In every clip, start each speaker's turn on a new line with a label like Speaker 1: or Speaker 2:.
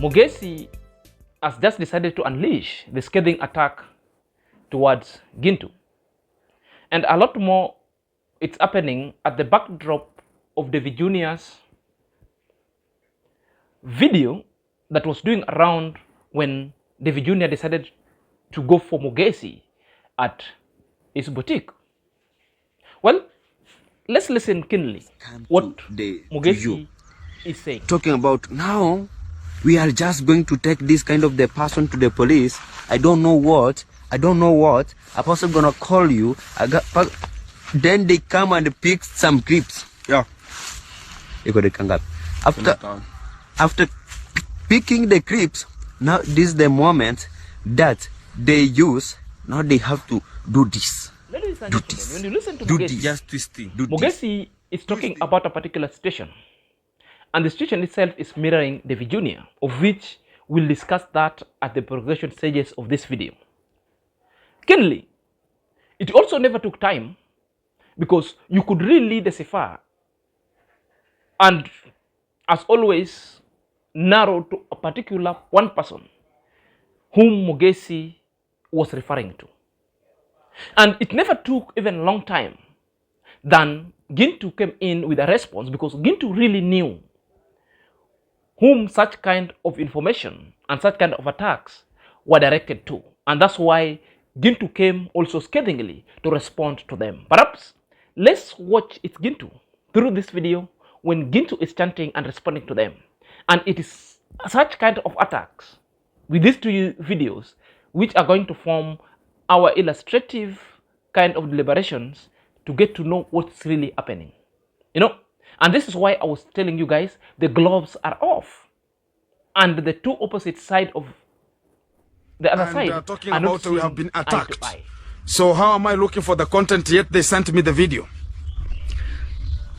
Speaker 1: Mogesi has just decided to unleash the scathing attack towards Gintu. And a lot more it's happening at the backdrop of DavyJnr's video that was doing around when DavyJnr decided to go for Mogesi at his boutique. Well, let's listen keenly what Mogesi is saying.
Speaker 2: Talking about now, we are just going to take this kind of the person to the police. I don't know what. A person gonna call you. Then they come and pick some clips. Yeah. After picking the clips, now this is the moment that they use. Now they have to do this.
Speaker 1: Ladies and gentlemen, when you listen to Mogesi,
Speaker 2: just twisting.
Speaker 1: Mogesi is talking about a particular situation. And the situation itself is mirroring DavyJnr, of which we'll discuss that at the progression stages of this video. Keenly, it also never took time because you could really decipher and, as always, narrow to a particular one person whom Mogesi was referring to. And it never took even a long time than Gintu came in with a response, because Gintu really knew whom such kind of information and such kind of attacks were directed to. And that's why Gintu came also scathingly to respond to them. Perhaps let's watch it Gintu through this video when Gintu is chanting and responding to them. And it is such kind of attacks with these two videos which are going to form our illustrative kind of deliberations to get to know what's really happening. You know, and this is why I was telling you guys the gloves are off. And the two opposite sides of the other side
Speaker 3: talking about we have been attacked. So how am I looking for the content yet they sent me the video?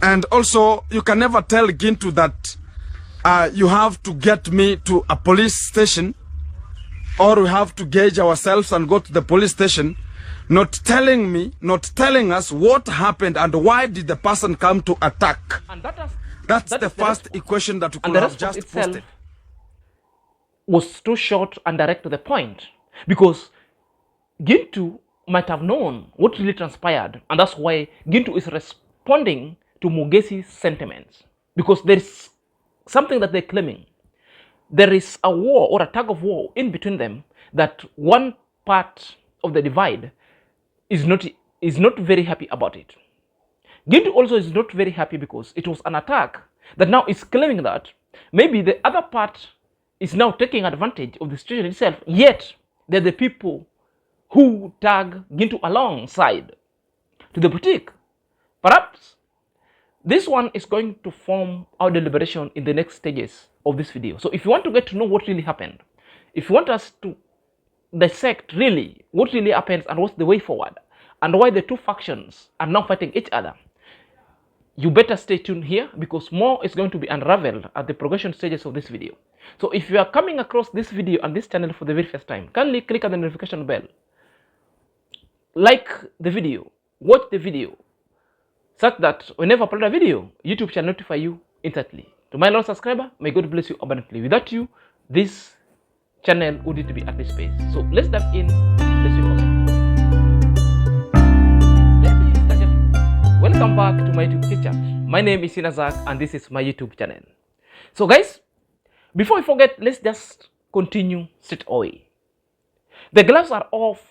Speaker 3: And also you can never tell Gintu that you have to get me to a police station, or we have to gauge ourselves and go to the police station, not telling us what happened and why did the person come to attack. And that's the first equation that we could have just posted.
Speaker 1: Was too short and direct to the point, because Gintu might have known what really transpired, and that's why Gintu is responding to Mogesi's sentiments, because there is something that they're claiming. There is a war or a tug of war in between them, that one part of the divide is not very happy about it. Gintu also is not very happy because it was an attack that now is claiming that maybe the other part is now taking advantage of the situation itself, yet they're the people who tag Gintu alongside to the boutique. Perhaps this one is going to form our deliberation in the next stages of this video. So if you want to get to know what really happened, if you want us to dissect really what really happens and what's the way forward, and why the two factions are now fighting each other, you better stay tuned here, because more is going to be unraveled at the progression stages of this video. So if you are coming across this video and this channel for the very first time, kindly click on the notification bell, like the video, watch the video, such that whenever I upload a video, YouTube shall notify you instantly. To my loyal subscriber, may God bless you abundantly. Without you, this channel would need to be at this space. So let's dive in. Let's see more. Welcome back to my YouTube chit chat. My name is DavyJnr Saga and this is my YouTube channel. So guys, before we forget, let's just continue straight away. The gloves are off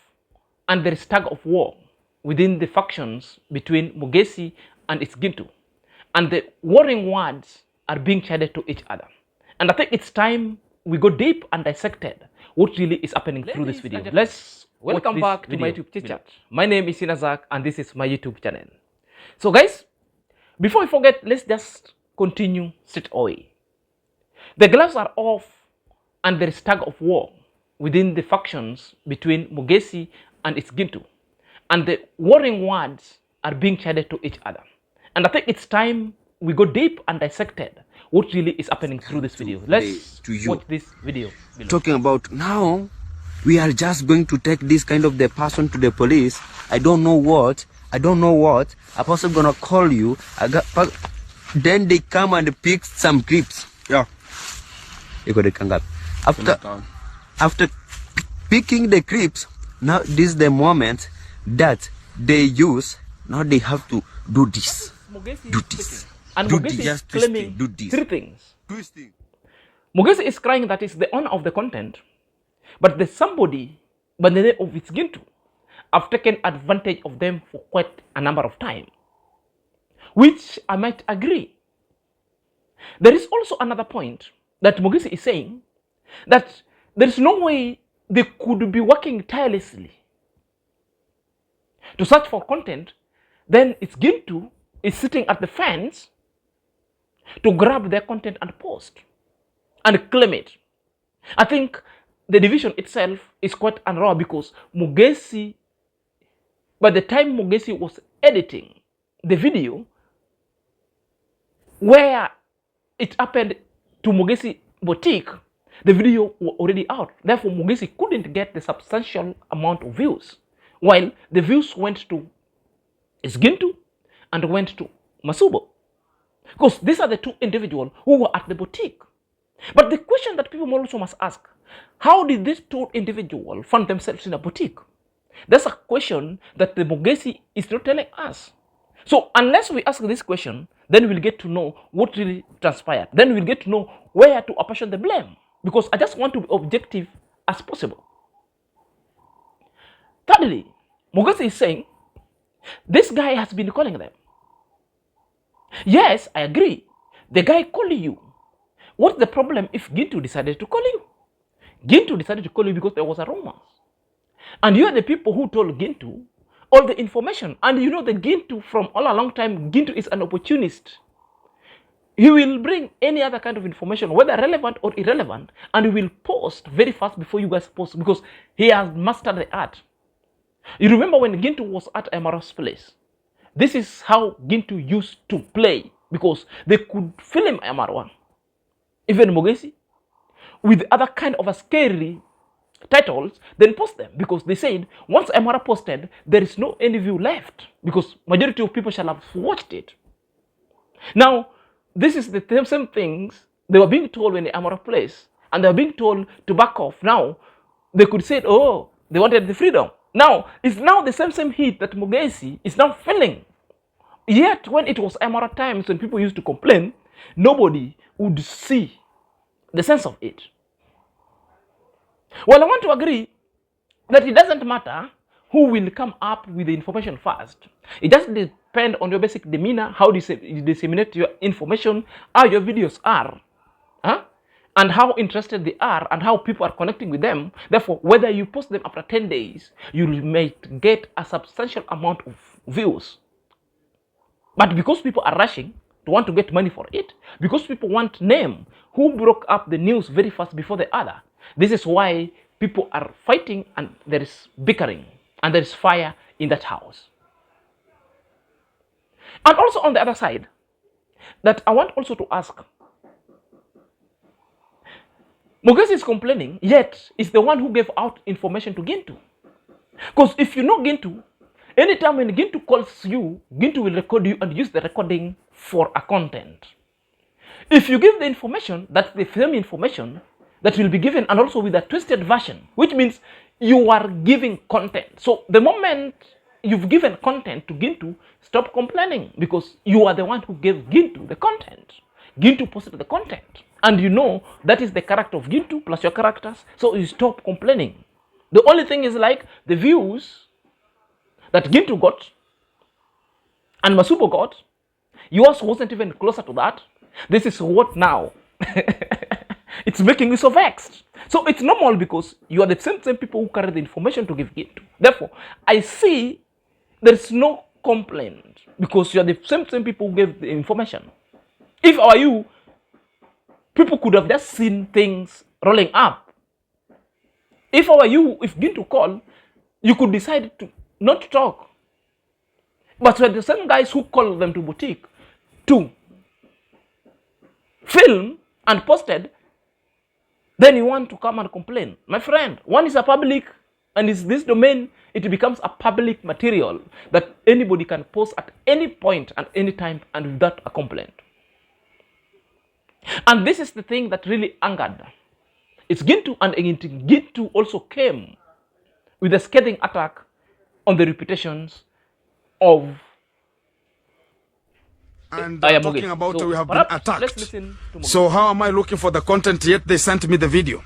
Speaker 1: and there is tug of war within the factions between Mogesi and its Gintu. And the warring words are being chided to each other. And I think it's time we go deep and dissected what really is happening through this video. Let's welcome back to my YouTube chit chat. My name is DavyJnr Saga and this is my YouTube channel. So guys, before we forget, let's just continue straight away. The gloves are off and there is tug of war within the factions between Mogesi and its Gintu. And the warring words are being chided to each other. And I think it's time we go deep and dissected what really is happening through this video. Let's watch this video below.
Speaker 2: Talking about now, we are just going to take this kind of the person to the police. I don't know what. A person gonna call you. Then they come and pick some clips. Yeah. After picking the clips, now this is the moment that they use. Now they have to do this. Do this.
Speaker 1: And
Speaker 2: do
Speaker 1: Mogesi
Speaker 2: this.
Speaker 1: is claiming
Speaker 2: do this.
Speaker 1: three things.
Speaker 2: Twisting.
Speaker 1: Mogesi is crying that it's the owner of the content, but there's somebody by the name of Gintu have taken advantage of them for quite a number of time, which I might agree. There is also another point that Mogesi is saying, that there is no way they could be working tirelessly to search for content, then it's Gintu is sitting at the fence to grab their content and post and claim it. I think the division itself is quite unraw, because Mogesi, by the time Mogesi was editing the video where it happened to Mogesi boutique, the video was already out. Therefore, Mogesi couldn't get the substantial amount of views, while the views went to Gintu and went to Masubo, because these are the two individuals who were at the boutique. But the question that people also must ask, how did these two individuals find themselves in a boutique? That's a question that the Mogesi is not telling us. So unless we ask this question, then we'll get to know what really transpired. Then we'll get to know where to apportion the blame, because I just want to be objective as possible. Thirdly, Mogesi is saying this guy has been calling them. Yes, I agree. The guy called you. What's the problem if Gintu decided to call you? Gintu decided to call you because there was a romance. And you are the people who told Gintu all the information. And you know that Gintu, from all a long time, Gintu is an opportunist. He will bring any other kind of information, whether relevant or irrelevant, and he will post very fast before you guys post, because he has mastered the art. You remember when Gintu was at Amaro's place? This is how Gintu used to play, because they could film Amaro, even Mogesi, with other kind of a scary titles, then post them, because they said once Amara posted, there is no any view left, because majority of people shall have watched it. Now, this is the same things they were being told when the Amara place, and they were being told to back off. Now, they could say, oh, they wanted the freedom. Now, it's now the same heat that Mogesi is now feeling. Yet, when it was Amara times, when people used to complain, nobody would see the sense of it. Well, I want to agree that it doesn't matter who will come up with the information first. It just depends on your basic demeanor, how you disseminate your information, how your videos are, and how interested they are, and how people are connecting with them. Therefore, whether you post them after 10 days, you might get a substantial amount of views. But because people are rushing to want to get money for it, because people want name who broke up the news very fast before the other, this is why people are fighting, and there is bickering, and there is fire in that house. And also on the other side, that I want also to ask, Mogesi is complaining, yet is the one who gave out information to Gintu. Because if you know Gintu, anytime when Gintu calls you, Gintu will record you and use the recording for a content. If you give the information, that's the same information that will be given, and also with a twisted version, which means you are giving content. So the moment you've given content to Gintu, stop complaining, because you are the one who gave Gintu the content. Gintu posted the content, and you know that is the character of Gintu plus your characters, so you stop complaining. The only thing is like the views that Gintu got and Masubo got, yours wasn't even closer to that. This is what now it's making you so vexed. So it's normal, because you are the same people who carry the information to give Gintu. Therefore, I see there's no complaint, because you are the same people who gave the information. If I were you, people could have just seen things rolling up. If I were you, if Gintu called, you could decide to not talk. But when the same guys who called them to boutique to film and posted, then you want to come and complain. My friend, one is a public, and is this domain, it becomes a public material that anybody can post at any point at any time and without a complaint. And this is the thing that really angered It's Gintu, and Gintu also came with a scathing attack on the reputations of
Speaker 3: and
Speaker 1: Mogesi.
Speaker 3: talking about
Speaker 1: So
Speaker 3: we have been attacked.
Speaker 1: Let's listen to Mogesi.
Speaker 3: So how am I looking for the content yet they sent me the video?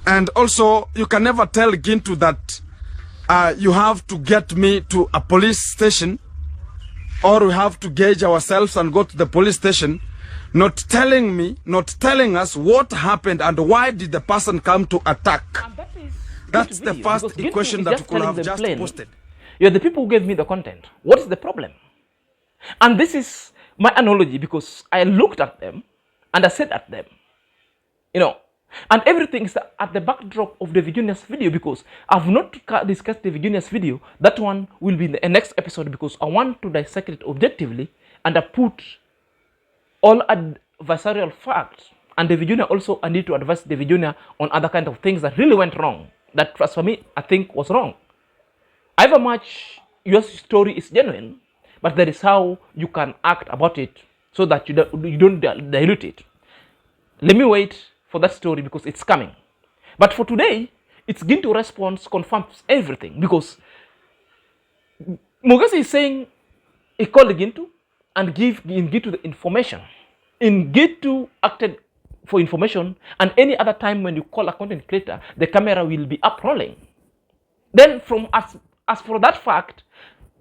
Speaker 3: And also, you can never tell Gintu that you have to get me to a police station, or we have to gauge ourselves and go to the police station, not telling me, not telling us what happened and why did the person come to attack. That's the first equation that you could have just posted.
Speaker 1: You're the people who gave me the content. What is the problem? And this is my analogy, because I looked at them and I said at them, and everything is at the backdrop of DavyJnr's video, because I've not discussed DavyJnr's video. That one will be in the next episode, because I want to dissect it objectively and I put all adversarial facts. And DavyJnr also, I need to advise DavyJnr on other kind of things that really went wrong. That, trust for me, I think was wrong. However much your story is genuine, but that is how you can act about it so that you don't dilute it. Let me wait for that story, because it's coming. But for today, it's Gintu response confirms everything, because Mogesi is saying he called Gintu and give Gintu the information. Gintu acted for information, and any other time when you call a content creator, the camera will be up rolling. Then from as for that fact,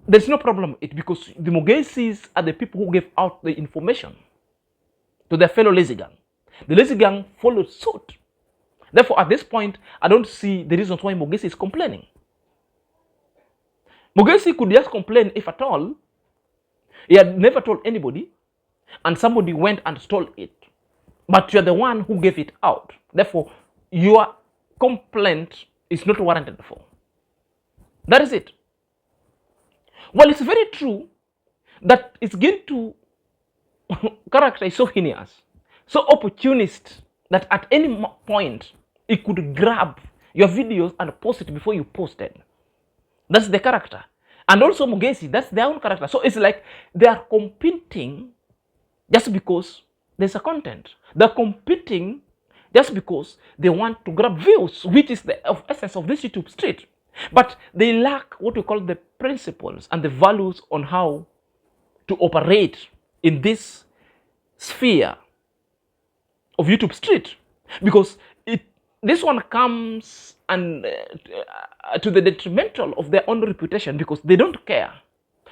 Speaker 1: there's no problem with it, because the Mogesis are the people who gave out the information to their fellow lazy gang. The lazy gang followed suit. Therefore, at this point, I don't see the reasons why Mogesi is complaining. Mogesi could just complain if at all he had never told anybody and somebody went and stole it. But you're the one who gave it out. Therefore, your complaint is not warranted for. That is it. Well, it's very true that it's Gintu character is so heinous, so opportunist, that at any point it could grab your videos and post it before you posted. That's the character. And also Mogesi, that's their own character. So it's like they are competing just because there's a content. They're competing just because they want to grab views, which is the essence of this YouTube street. But they lack what we call the principles and the values on how to operate in this sphere of YouTube street, because this one comes and to the detrimental of their own reputation, because they don't care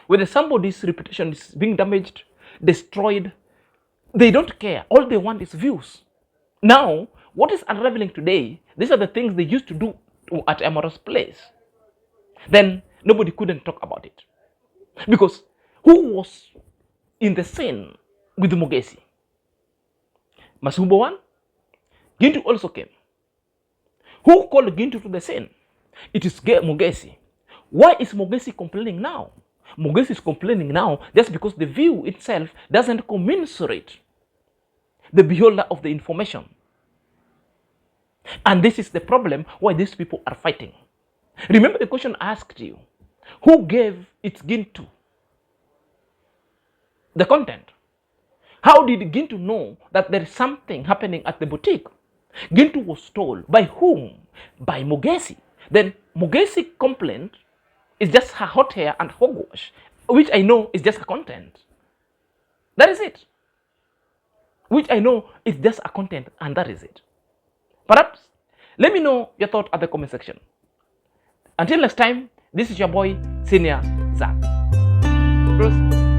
Speaker 1: whether somebody's reputation is being damaged, destroyed. They don't care. All they want is views. Now, what is unraveling today, these are the things they used to do at Amorous Place. Then nobody couldn't talk about it, because who was in the scene with Mogesi? Masumbo one. Gintu also came. Who called Gintu to the scene? It is Mogesi. Why is Mogesi complaining now? Mogesi is complaining now just because the view itself doesn't commensurate the beholder of the information. And this is the problem why these people are fighting. Remember the question I asked you. Who gave it Gintu the content? How did Gintu know that there is something happening at the boutique? Gintu was told. By whom? By Mogesi. Then Mogesi complaint is just her hot hair and hogwash, which I know is just a content. That is it. Which I know is just a content, and that is it. Perhaps, let me know your thought at the comment section. Until next time, this is your boy, DavyJnr Saga.